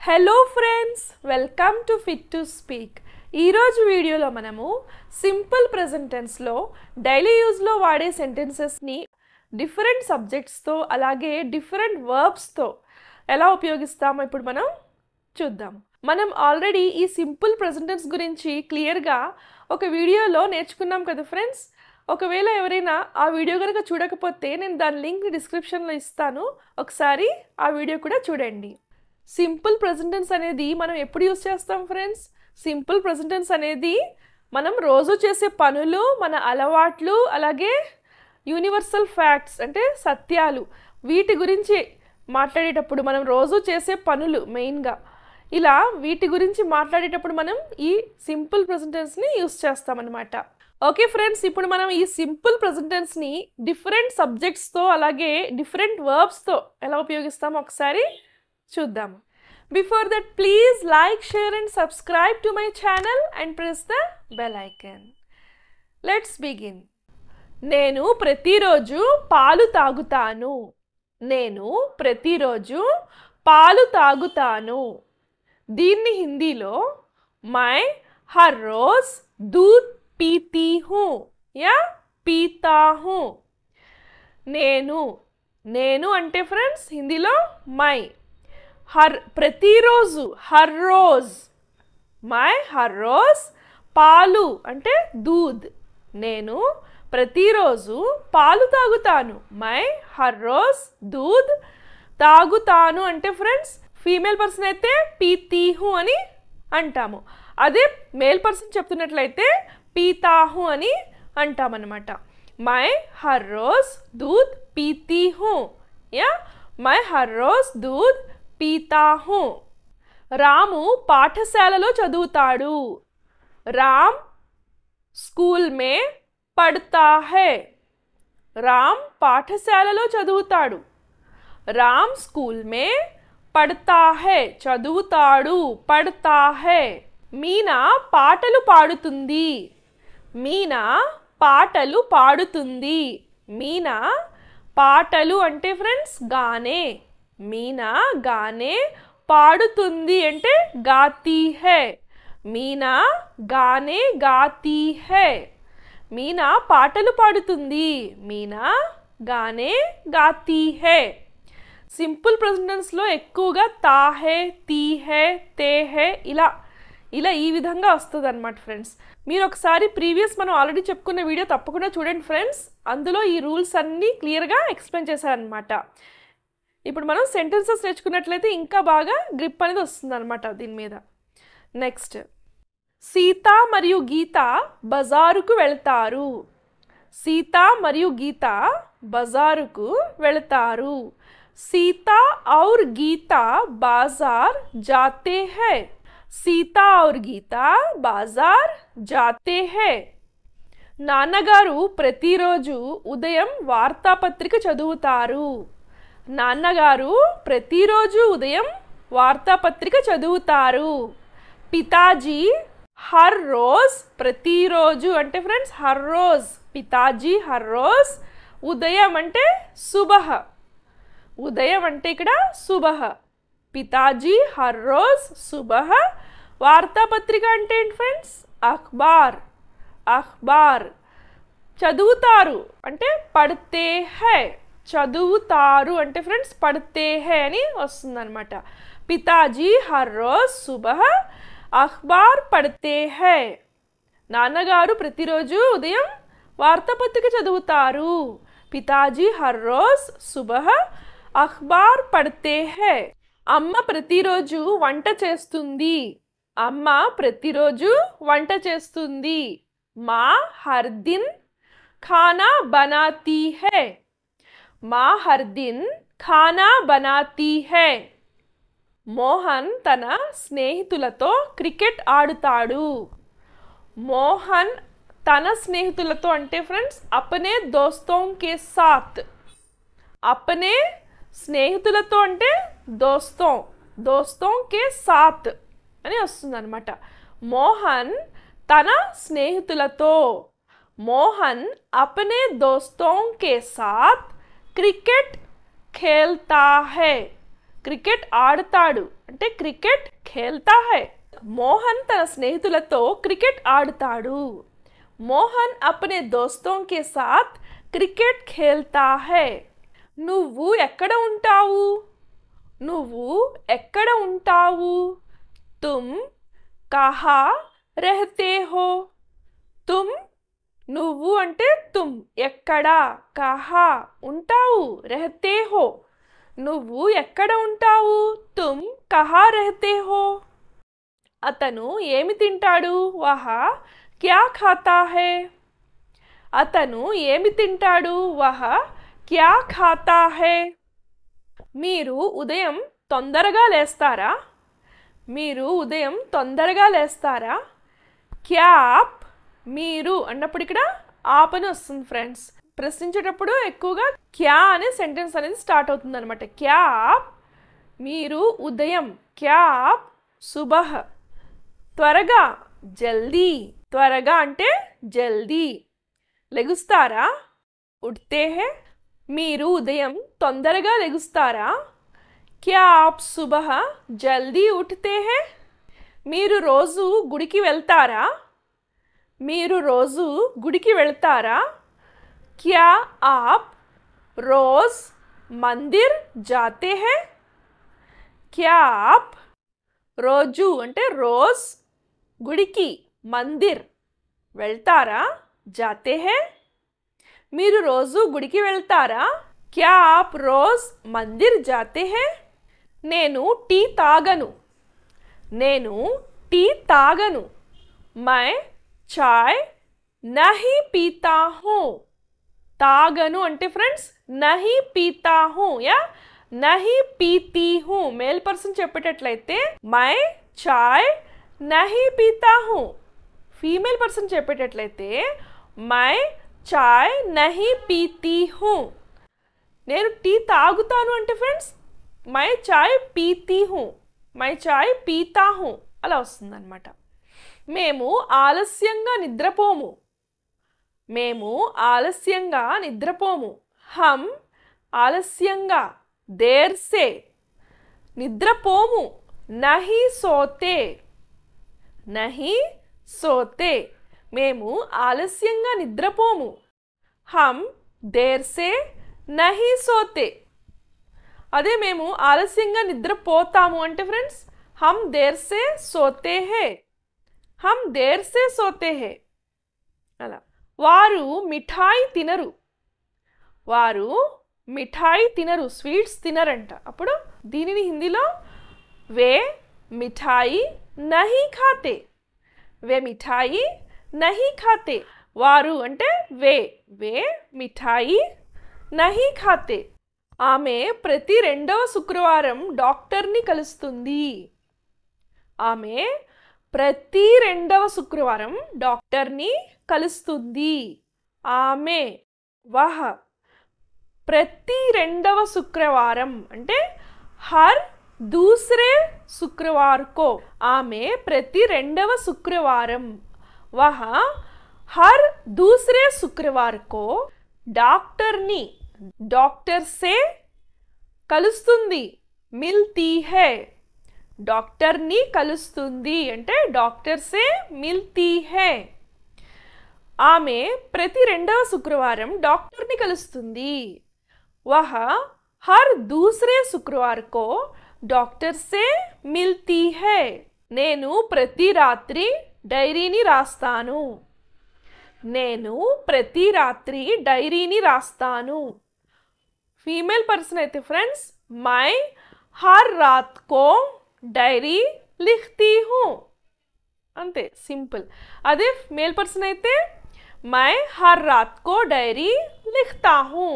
Hello friends, welcome to fit to speak. ఈరోజు వీడియోలో మనము సింపుల్ ప్రెజెంట్ టెన్స్లో డైలీ యూజ్లో వాడే సెంటెన్సెస్ని డిఫరెంట్ సబ్జెక్ట్స్తో అలాగే డిఫరెంట్ వర్బ్స్తో ఎలా ఉపయోగిస్తామో ఇప్పుడు మనం చూద్దాం. మనం ఆల్రెడీ ఈ సింపుల్ ప్రెజెంట్ టెన్స్ గురించి క్లియర్గా ఒక వీడియోలో నేర్చుకున్నాం కదా ఫ్రెండ్స్. ఒకవేళ ఎవరైనా ఆ వీడియో కనుక చూడకపోతే నేను దాని లింక్ డిస్క్రిప్షన్లో ఇస్తాను, ఒకసారి ఆ వీడియో కూడా చూడండి. సింపుల్ ప్రెజెంట్ టెన్స్ అనేది మనం ఎప్పుడు యూజ్ చేస్తాం ఫ్రెండ్స్? సింపుల్ ప్రెజెంట్ టెన్స్ అనేది మనం రోజు చేసే పనులు, మన అలవాట్లు, అలాగే యూనివర్సల్ ఫ్యాక్ట్స్ అంటే సత్యాలు, వీటి గురించి మాట్లాడేటప్పుడు మనం రోజు చేసే పనులు మెయిన్గా ఇలా వీటి గురించి మాట్లాడేటప్పుడు మనం ఈ సింపుల్ ప్రెజెంట్ టెన్స్ని యూజ్ చేస్తామన్నమాట. ఓకే ఫ్రెండ్స్, ఇప్పుడు మనం ఈ సింపుల్ ప్రెజెంట్ టెన్స్ని డిఫరెంట్ సబ్జెక్ట్స్తో అలాగే డిఫరెంట్ వర్బ్స్తో ఎలా ఉపయోగిస్తామో ఒకసారి చూద్దాం. Before that, please like, share and subscribe to my channel and press the bell icon. Let's begin. నేను ప్రతిరోజు పాలు తాగుతాను. నేను ప్రతిరోజు పాలు తాగుతాను. దీన్ని హిందీలో मैं हर रोज दूध पीती हूँ या पीता हूँ. నేను అంటే ఫ్రెండ్స్ హిందీలో మై, ప్రతిరోజు హర్ రోజ్, మై హర్ రోజ్, పాలు అంటే దూద్, నేను ప్రతిరోజు పాలు తాగుతాను. మై హర్ రోజ్ దూద్ తాగుతాను అంటే ఫ్రెండ్స్ ఫీమేల్ పర్సన్ అయితే పీతీహు అని అంటాము. అదే మేల్ పర్సన్ చెప్తున్నట్లయితే పీతాహు అని అంటామన్నమాట. మై హర్ రోజ్ దూద్ పీతీహు యా మై హర్ రోజ్ దూద్ పీతా హూ. రాము పాఠశాలలో చదువుతాడు. రామ్ స్కూల్ మే పడతా హై. రామ్ పాఠశాలలో చదువుతాడు. రామ్ స్కూల్ మే పడతా హై, చదువుతాడు, పడతా హై. మీనా పాటలు పాడుతుంది. మీనా పాటలు పాడుతుంది. మీనా పాటలు అంటే ఫ్రెండ్స్ గానే, మీనా గానే పాడుతుంది అంటే గాతీ హై. మీనా గానే గాతీ హై. మీనా పాటలు పాడుతుంది. మీనా గానే గాతీ హై. సింపుల్ ప్రెజెంట్ టెన్స్లో ఎక్కువగా తా హై, తీ హై, తే హై ఇలా ఈ విధంగా వస్తుంది అనమాట ఫ్రెండ్స్. మీరు ఒకసారి ప్రీవియస్ మనం ఆల్రెడీ చెప్పుకున్న వీడియో తప్పకుండా చూడండి ఫ్రెండ్స్, అందులో ఈ రూల్స్ అన్నీ క్లియర్గా ఎక్స్ప్లెయిన్ చేశారనమాట. ఇప్పుడు మనం సెంటెన్సెస్ నేర్చుకున్నట్లయితే ఇంకా బాగా గ్రిప్ అనేది వస్తుంది అనమాట దీని మీద. నెక్స్ట్, సీత మరియు గీత బజారుకు వెళ్తారు. సీత మరియు గీత బజారుకు వెళ్తారు. సీత और गीता बाजार जाते हैं. సీత और గీత బాజార్ జాతే హై. నాన్నగారు ప్రతిరోజు ఉదయం వార్తాపత్రిక చదువుతారు. నాన్నగారు ప్రతిరోజు ఉదయం వార్తాపత్రిక చదువుతారు. పితాజీ హర్ రోజ్, ప్రతిరోజు అంటే ఫ్రెండ్స్ హర్ రోజ్, పితాజీ హర్ రోజ్, ఉదయం అంటే సుబహ, ఉదయం అంటే ఇక్కడ సుబహ, పితాజీ హర్ రోజ్ సుబహ. వార్తాపత్రిక అంటే ఏంటి ఫ్రెండ్స్? అఖ్బార్, అఖ్బార్. చదువుతారు అంటే పడితే హై, చదువుతారు అంటే ఫ్రెండ్స్ పడితే హై అని వస్తుందన్నమాట. పితాజీ హర్ రోజ్ సుబహ అఖ్బార్ పడితే హై. నాన్నగారు ప్రతిరోజు ఉదయం వార్తాపత్రిక చదువుతారు. పితాజీ హర్ రోజ్ సుబహ అఖ్బార్ పడితే హై. అమ్మ ప్రతిరోజు వంట చేస్తుంది. అమ్మ ప్రతిరోజు వంట చేస్తుంది. మా హర్ దిన్ ఖానా బనాతీ హై. మా హర్ దిన్ ఖానా బనాతీ హై. మోహన్ తన స్నేహితులతో క్రికెట్ ఆడుతాడు. మోహన్ తన స్నేహితులతో అంటే ఫ్రెండ్స్ అపనే దోస్తోం కే సాత్, అపనే స్నేహితులతో అంటే దోస్తోం, దోస్తోం కే సాత్ అని వస్తుంది అనమాట. మోహన్ తన స్నేహితులతో, మోహన్ అపనే దోస్తోం కే సాత్ క్రికెట్ ఖేల్తా హై. క్రికెట్ ఆడతాడు అంటే క్రికెట్ ఖేల్తా హై. మోహన్ తన స్నేహితులతో క్రికెట్ ఆడుతాడు. మోహన్ అప్నే దోస్తో కే సాత్ క్రికెట్ ఖేల్తా హై. నువ్వు ఎక్కడ ఉంటావు? నువ్వు ఎక్కడ ఉంటావు? తుమ్ కహా రహతే హో. తుమ్ నువ్వు అంటే తుమ్, ఎక్కడ, కహా ఉంటావు, రహతే హో నువ్వు ఎక్కడ ఉంటావు, తుమ్ కహా రహతే హో. అతను ఏమి తింటాడు? వహ క్యా ఖాతా హై. అతను ఏమి తింటాడు? వహ క్యా ఖాతా హై. మీరు ఉదయం తొందరగా లేస్తారా? మీరు ఉదయం తొందరగా లేస్తారా? క్యా ఆప్ మీరు అన్నప్పుడు ఇక్కడ ఆప్ అని వస్తుంది ఫ్రెండ్స్. ప్రశ్నించేటప్పుడు ఎక్కువగా క్యా అనే సెంటెన్స్ అనేది స్టార్ట్ అవుతుంది అనమాట. క్యా ఆప్ మీరు ఉదయం, క్యా ఆప్ సుబహ్ త్వరగా, జల్దీ త్వరగా అంటే జల్దీ లెగుస్తారా? ఉఠతే హై మీరు ఉదయం తొందరగా లెగుస్తారా? క్యా ఆప్ సుబహ్ జల్దీ ఉఠతే హై. మీరు రోజు గుడికి వెళ్తారా? మీరు రోజు గుడికి వెళ్తారా? క్యా ఆప్ రోజ్ మందిర్ జాతే హై. క్యా ఆప్ రోజు అంటే రోజ్, గుడికి, మందిర్ వెళ్తారా, జాతే హై. మీరు రోజు గుడికి వెళ్తారా? క్యా ఆప్ రోజ్ మందిర్ జాతే హై. నేను టీ తాగను. నేను టీ తాగను. మై చాయ్ నహీ పీతా హూ. తాగను అంటే ఫ్రెండ్స్ నహీ పీతా హూ యా నహీ పీతీ హూ. మేల్ పర్సన్ చెప్పేటట్లయితే మై చాయ్ నహీ పీతా హూ. ఫీమేల్ పర్సన్ చెప్పేటట్లయితే మై చాయ్ నహీ పీతీ హూ. నేను టీ తాగుతాను అంటే ఫ్రెండ్స్ మై చాయ్ పీతీ హూ, మై చాయ్ పీతా హూ అలా వస్తుందన్నమాట. మేము ఆలస్యంగా నిద్రపోము. మేము ఆలస్యంగా నిద్రపోము. హమ్ ఆలస్యంగా, దేర్ సే నిద్రపోము. నహీ సోతే, నహీ సోతే మేము ఆలస్యంగా నిద్రపోము. హమ్ దేర్ సే నహీ సోతే. అదే మేము ఆలస్యంగా నిద్రపోతాము అంటే ఫ్రెండ్స్ హమ్ దేర్ సే సోతే హై. హమ్ దేర్ సే సోతే హై అలా. వారు మిఠాయి తినరు. వారు మిఠాయి తినరు, స్వీట్స్ తినరంట. అప్పుడు దీనిని హిందీలో వే మిఠాయి నహీ ఖాతే. వే మిఠాయి నహీ ఖాతే. వారు అంటే వే, వే మిఠాయి నహీ ఖాతే. ఆమె ప్రతి రెండవ శుక్రవారం డాక్టర్ని కలుస్తుంది. ఆమె ప్రతి రెండవ శుక్రవారం డాక్టర్ని కలుస్తుంది. ఆమె వహ ప్రతి రెండవ శుక్రవారం అంటే హర్ దూసరే శుక్రవార్ కో. ఆమె ప్రతి రెండవ శుక్రవారం వహ హర్ దూసరే శుక్రవార్ కో డాక్టర్ని, డాక్టర్ సే కలుస్తుంది. మిల్తీ హై డాక్టర్ని కలుస్తుంది అంటే డాక్టర్ సే మిల్తీ హై. ఆమె ప్రతి రెండవ శుక్రవారం డాక్టర్ని కలుస్తుంది. వహ హర్ దూసరే శుక్రవార్ కో డాక్టర్ సే మిల్తీ హై. నేను ప్రతి రాత్రి డైరీని రాస్తాను. నేను ప్రతి రాత్రి డైరీని రాస్తాను. ఫీమేల్ పర్సన్ అయితే ఫ్రెండ్స్ మై హర్ రాత్ కో డైరీ లిఖ్తీ హూ అంతే, సింపుల్. అదే మేల్ పర్సన్ అయితే మై హర్ రాత్ కో డైరీ లిఖ్తా హూ.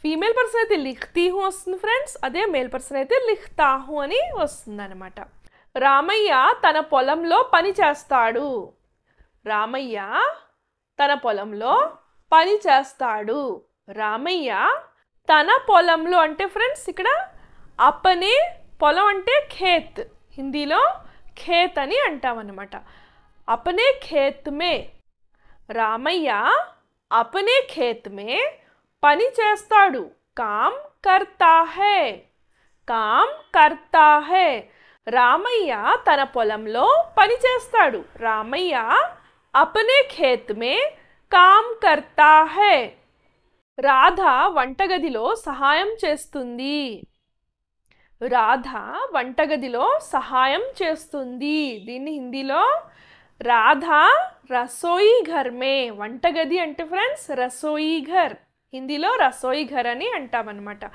ఫీమేల్ పర్సన్ అయితే లిఖ్తీ హూ వస్తుంది ఫ్రెండ్స్. అదే మేల్ పర్సన్ అయితే లిఖ్తా హూ అని వస్తుంది అనమాట. రామయ్య తన పొలంలో పని చేస్తాడు. రామయ్య తన పొలంలో పని చేస్తాడు. రామయ్య తన పొలంలో అంటే ఫ్రెండ్స్ ఇక్కడ అపనే పొలం అంటే ఖేత్, హిందీలో ఖేత్ అని అంటామన్నమాట. అపనే ఖేత్ మే రామయ్య అపనే ఖేత్ మే పని చేస్తాడు. కామ్ కర్తా హై काम करता है రామయ్య తన పొలంలో పని చేస్తాడు రామయ్య अपने खेत में काम करता है రాధ వంటగదిలో సహాయం చేస్తుంది రాధ వంటగదిలో సహాయం చేస్తుంది దీన్ని హిందీలో రాధ రసోయి ఘర్ మే వంటగది అంటే ఫ్రెండ్స్ రసోయి ఘర్ హిందీలో రసోయి ఘర్ అని అంటామన్నమాట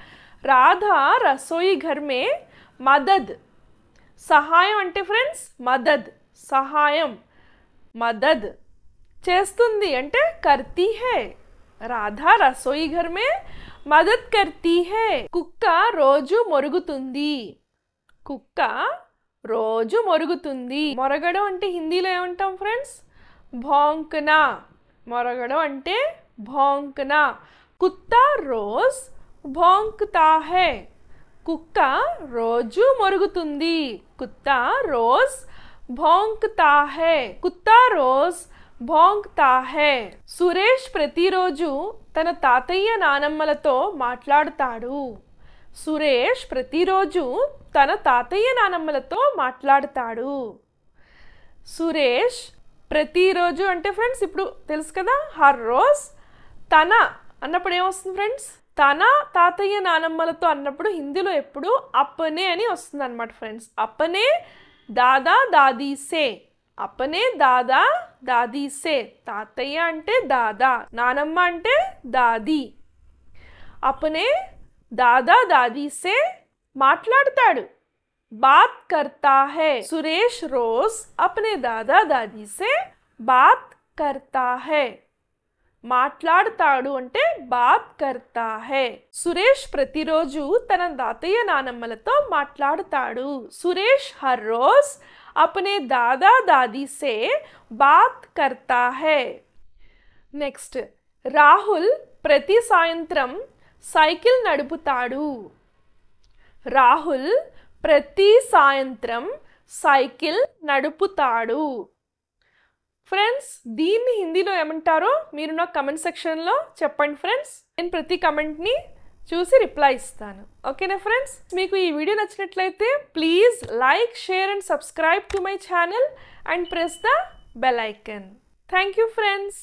రాధ రసోయి ఘర్ మే మదద్ సహాయం అంటే ఫ్రెండ్స్ మదద్ సహాయం మదద్ చేస్తుంది అంటే కర్తీ హై రాధా రసోయి ఘర్ మే మదద్ కర్తీ హై కుక్క రోజు మొరుగుతుంది కుక్క రోజు మొరుగుతుంది మొరగడం అంటే హిందీలో ఏమంటాం ఫ్రెండ్స్ భౌంకనా మొరగడం అంటే భౌంకనా కుత్తా రోజ్ భౌంకతా హై కుక్క రోజు మొరుగుతుంది కుత్తా రోజ్ భౌంకతా హై కుత్తా రోజ్ భౌంకతా హై సురేష్ ప్రతిరోజు తన తాతయ్య నానమ్మలతో మాట్లాడతాడు సురేష్ ప్రతిరోజు తన తాతయ్య నానమ్మలతో మాట్లాడతాడు సురేష్ ప్రతిరోజు అంటే ఫ్రెండ్స్ ఇప్పుడు తెలుసు కదా హర్ రోజ్ తన అన్నప్పుడు ఏమొస్తుంది ఫ్రెండ్స్ తన తాతయ్య నానమ్మలతో అన్నప్పుడు హిందీలో ఎప్పుడు అప్పనే అని వస్తుంది అనమాట ఫ్రెండ్స్ అప్పనే దాదా దాదీ సే అప్పనే దాదా దాదీ సే తాతయ్య అంటే దాదా నానమ్మ అంటే దాది అప్పనే దాదా దాదీ సే మాట్లాడతాడు బాత్ కర్తా హై సురేష్ రోజ్ అప్నే దాదా దాదీ సే బాత్ కర్తా హై మాట్లాడతాడు అంటే బాత్ కర్తా హై సురేష్ ప్రతిరోజు తన తాతయ్య నానమ్మలతో మాట్లాడతాడు సురేష్ హర్ రోజ్ अपने दादा दादी से बात करता है నెక్స్ట్ రాహుల్ ప్రతి సాయంత్రం సైకిల్ నడుపుతాడు రాహుల్ ప్రతి సాయంత్రం సైకిల్ నడుపుతాడు ఫ్రెండ్స్ దీన్ని హిందీలో ఏమంటారో మీరు నా కమెంట్ సెక్షన్లో చెప్పండి ఫ్రెండ్స్ నేను ప్రతి కమెంట్ని చూసి రిప్లై ఇస్తాను ఓకేనా ఫ్రెండ్స్ మీకు ఈ వీడియో నచ్చినట్లయితే please like share and subscribe to my channel and press the bell icon thank you friends